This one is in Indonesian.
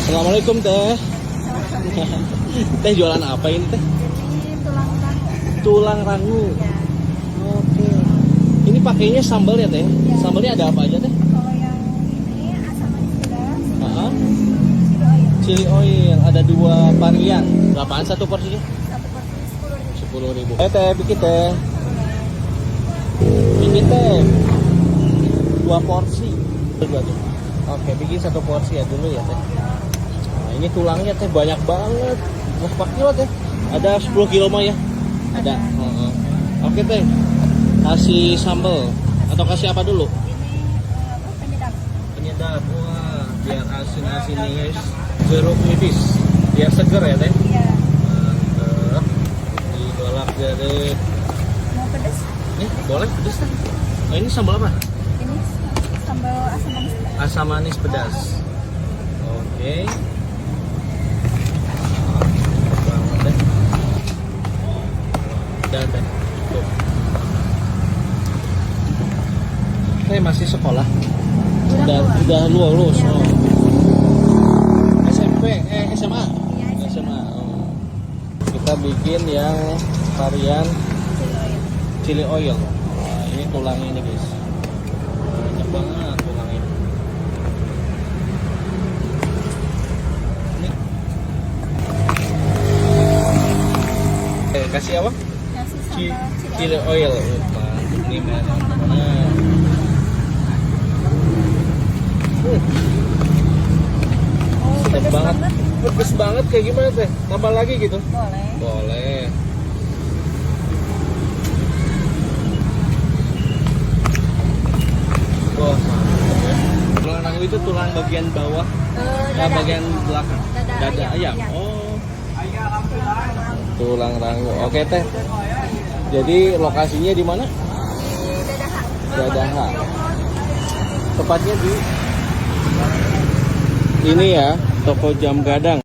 Assalamualaikum teh. Teh jualan apa ini teh? Ini tulang rangu. Tulang rangu. Ya. Oke. Ini pakainya sambal ya teh? Ya. Sambalnya ada apa aja teh? Kalau yang ini asam manis pedas, Heeh. chili oil. Chili oil ada 2 varian. Berapaan satu porsinya? Satu porsi 10.000. 10.000. Teh bikin teh. Bikin teh. 2 porsi. Oke, bikin 1 porsi ya dulu ya teh. Nah, ini tulangnya teh banyak banget. Berapa kilo teh? Ada 10 kilo mah ya? Ada. Heeh. Oke teh. Kasih sambal atau kasih apa dulu? Ini apa? Penyedap. Penyedap. Wah, biar asin-asin nih guys. Jeruk nipis. Biar seger ya teh. Iya. Mantap. Digolak jadi. Mau pedas? Nih, boleh pedas teh. Oh, ini sambal apa? Ini sambal asam manis pedas. Asam manis pedas. Oke. Banget deh. Dan tuh. Saya masih sekolah. Udah lulus. Oh. SMP, SMA. Iya, SMA. Oh. Kita bikin yang varian Chili oil. chili oil. Nah, ini tulangnya ini guys. Banyak banget tulangnya. Ini. Kasih apa? Kasih sambal Chili oil. Ini mana? Oh, Sedap pedas banget. banget. Pedes banget kayak gimana teh? Tambah lagi gitu? Boleh. Boleh. Wah, mantap ya. Tulang rangu itu tulang bagian bawah, Dada. bagian belakang. Dada ayam. Iya. Oh. Tulang rangu. Oke teh. Jadi lokasinya di mana? Dadaha. Tepatnya di ini ya, toko jam gadang.